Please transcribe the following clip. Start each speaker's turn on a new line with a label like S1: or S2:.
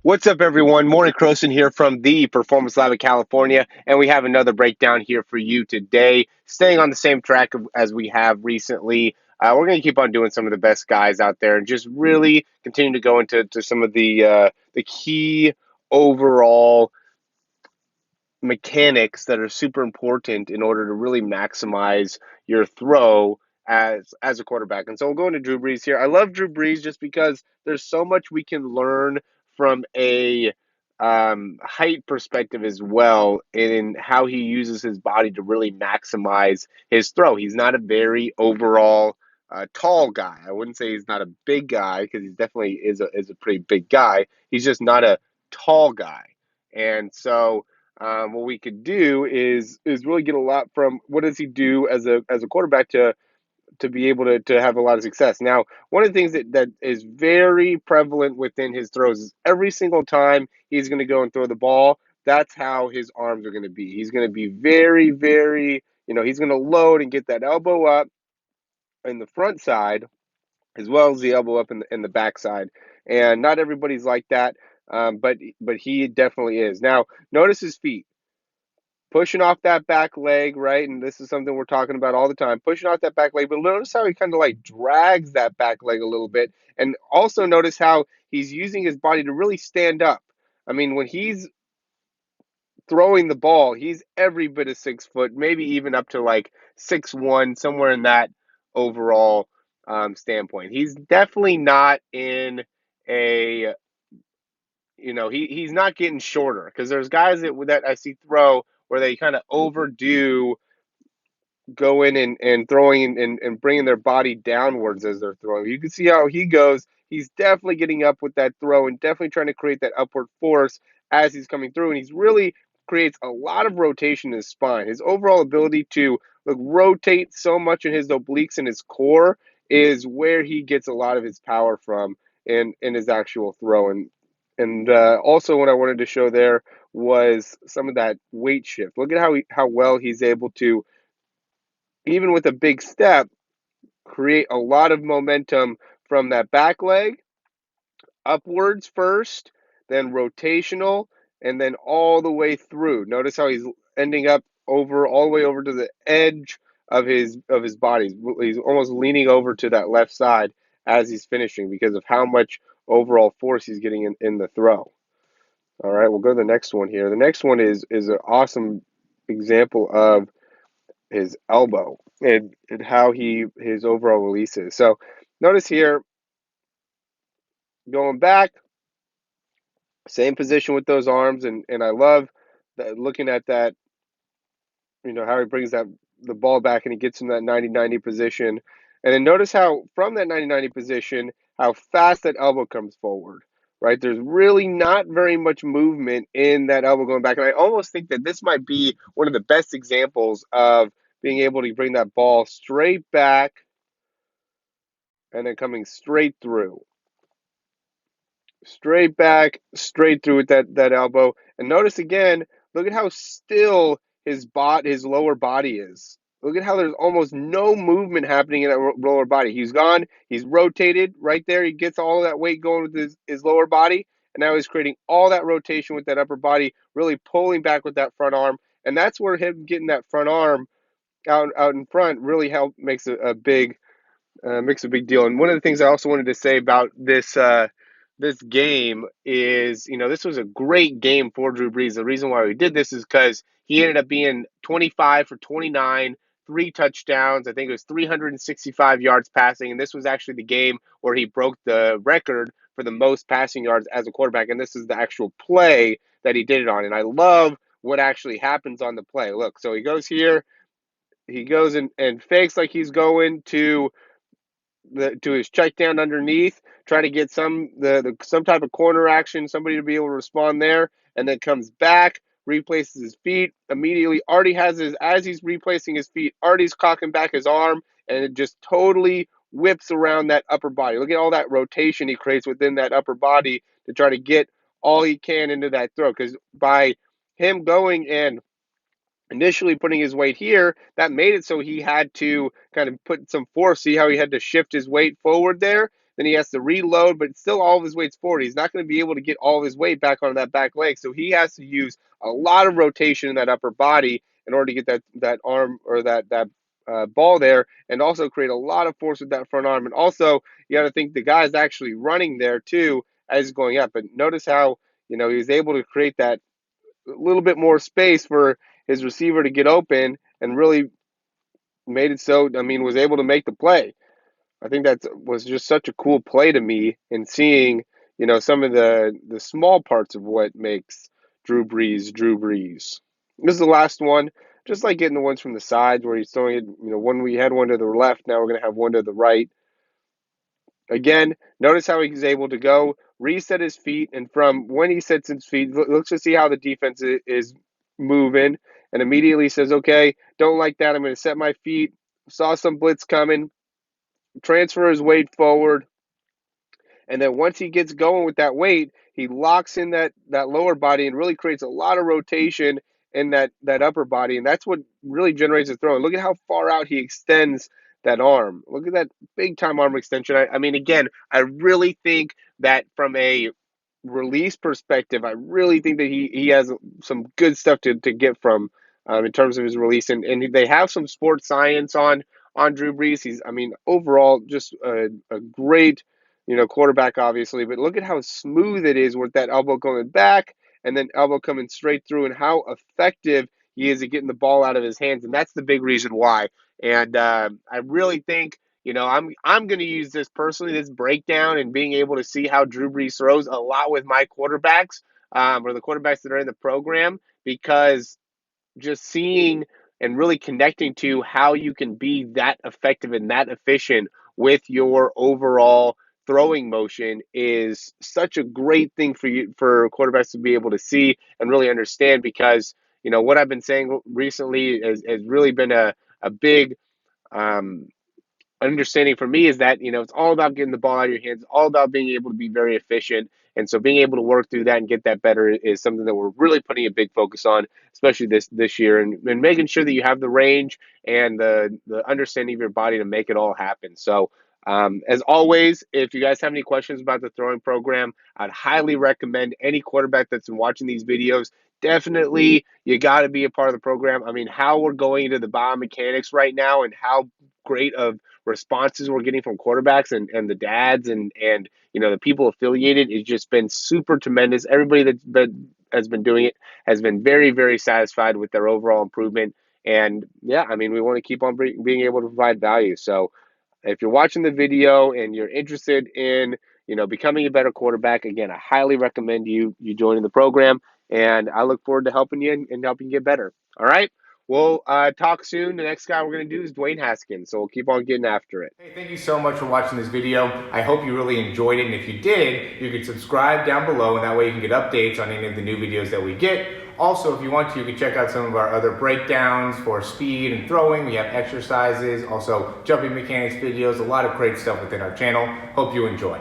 S1: What's up, everyone? Morey Croson here from the Performance Lab in California, and we have another breakdown here for you today. Staying on the same track as we have recently, we're going to keep on doing some of the best guys out there, and just really continue to go into some of the key overall mechanics that are super important in order to really maximize your throw as a quarterback. And so we'll go into Drew Brees here. I love Drew Brees just because there's so much we can learn from a height perspective as well in how he uses his body to really maximize his throw. He's not a very overall tall guy. I wouldn't say he's not a big guy because he definitely is a pretty big guy. He's just not a tall guy. And so what we could do is really get a lot from what does he do as a quarterback to be able to have a lot of success. Now, one of the things that is very prevalent within his throws is every single time he's going to go and throw the ball, that's how his arms are going to be. He's going to be very, very, he's going to load and get that elbow up in the front side as well as the elbow up in the back side. And not everybody's like that, but he definitely is. Now, notice his feet pushing off that back leg, right? And this is something we're talking about all the time, pushing off that back leg. But notice how he kind of like drags that back leg a little bit. And also notice how he's using his body to really stand up. I mean, when he's throwing the ball, he's every bit of 6 foot, maybe even up to like 6'1", somewhere in that overall standpoint. He's definitely not in a he's not getting shorter because there's guys that I see throw where they kind of overdo going and throwing and bringing their body downwards as they're throwing. You can see how he goes. He's definitely getting up with that throw and definitely trying to create that upward force as he's coming through. And he's really creates a lot of rotation in his spine. His overall ability to rotate so much in his obliques and his core is where he gets a lot of his power from in his actual throw. And also what I wanted to show there was some of that weight shift. Look at how well he's able to, even with a big step, create a lot of momentum from that back leg upwards first, then rotational, and then all the way through. Notice how he's ending up over all the way over to the edge of his body. He's almost leaning over to that left side as he's finishing because of how much overall force he's getting in the throw. All right, we'll go to the next one here. The next one is an awesome example of his elbow and how his overall release is. So notice here, going back, same position with those arms, and I love that, looking at that, how he brings the ball back and he gets in that 90-90 position. And then notice how from that 90-90 position, how fast that elbow comes forward. Right? There's really not very much movement in that elbow going back. And I almost think that this might be one of the best examples of being able to bring that ball straight back and then coming straight through. Straight back, straight through with that elbow. And notice again, look at how still his lower body is. Look at how there's almost no movement happening in that lower body. He's gone, he's rotated right there. He gets all of that weight going with his lower body. And now he's creating all that rotation with that upper body, really pulling back with that front arm. And that's where him getting that front arm out in front really makes a big deal. And one of the things I also wanted to say about this game is, this was a great game for Drew Brees. The reason why we did this is because he ended up being 25 for 29, 3 touchdowns. I think it was 365 yards passing. And this was actually the game where he broke the record for the most passing yards as a quarterback. And this is the actual play that he did it on. And I love what actually happens on the play. Look, so he goes here, he goes and fakes like he's going to his check down underneath, trying to get some type of corner action, somebody to be able to respond there, and then comes back, replaces his feet, immediately already has as he's replacing his feet, already's cocking back his arm, and it just totally whips around that upper body. Look at all that rotation he creates within that upper body to try to get all he can into that throw, because by him going and initially putting his weight here, that made it so he had to kind of put some force. See how he had to shift his weight forward there? then he has to reload, but still all of his weight's forward. He's not going to be able to get all of his weight back on that back leg. So he has to use a lot of rotation in that upper body in order to get that arm or that ball there, and also create a lot of force with that front arm. And also, you got to think the guy's actually running there too as he's going up. But notice how, he was able to create that little bit more space for his receiver to get open, and really made it so, was able to make the play. I think that was just such a cool play to me, in seeing, some of the small parts of what makes Drew Brees Drew Brees. This is the last one, just like getting the ones from the sides where he's throwing it, when we had one to the left, now we're going to have one to the right. Again, notice how he's able to go, reset his feet, and from when he sets his feet, looks to see how the defense is moving, and immediately says, okay, don't like that, I'm going to set my feet, saw some blitz coming, transfer his weight forward, and then once he gets going with that weight, he locks in that lower body and really creates a lot of rotation in that upper body, and that's what really generates the throw. And look at how far out he extends that arm. Look at that big time arm extension. Again, I really think that from a release perspective, I really think that he has some good stuff to get from, in terms of his release, and they have some sports science on Drew Brees. He's, overall just a great, quarterback, obviously, but look at how smooth it is with that elbow going back and then elbow coming straight through, and how effective he is at getting the ball out of his hands, and that's the big reason why. And I really think, I'm going to use this personally, this breakdown, and being able to see how Drew Brees throws a lot with my quarterbacks, or the quarterbacks that are in the program, because just seeing and really connecting to how you can be that effective and that efficient with your overall throwing motion is such a great thing for quarterbacks to be able to see and really understand, because what I've been saying recently has really been a big um, understanding for me, is that it's all about getting the ball out of your hands, all about being able to be very efficient, and so being able to work through that and get that better is something that we're really putting a big focus on, especially this year, and making sure that you have the range and the understanding of your body to make it all happen. So as always, if you guys have any questions about the throwing program, I'd highly recommend any quarterback that's been watching these videos, definitely you got to be a part of the program. How we're going into the biomechanics right now, and how great of responses we're getting from quarterbacks and the dads and the people affiliated, has just been super tremendous. Everybody has been doing it has been very, very satisfied with their overall improvement. And yeah, we want to keep on being able to provide value. So if you're watching the video and you're interested in becoming a better quarterback, again, I highly recommend you joining the program, and I look forward to helping you and helping you get better. All right. We'll talk soon. The next guy we're going to do is Dwayne Haskins, so we'll keep on getting after it.
S2: Hey, thank you so much for watching this video. I hope you really enjoyed it, and if you did, you can subscribe down below, and that way you can get updates on any of the new videos that we get. Also, if you want to, you can check out some of our other breakdowns for speed and throwing. We have exercises, also jumping mechanics videos, a lot of great stuff within our channel. Hope you enjoy.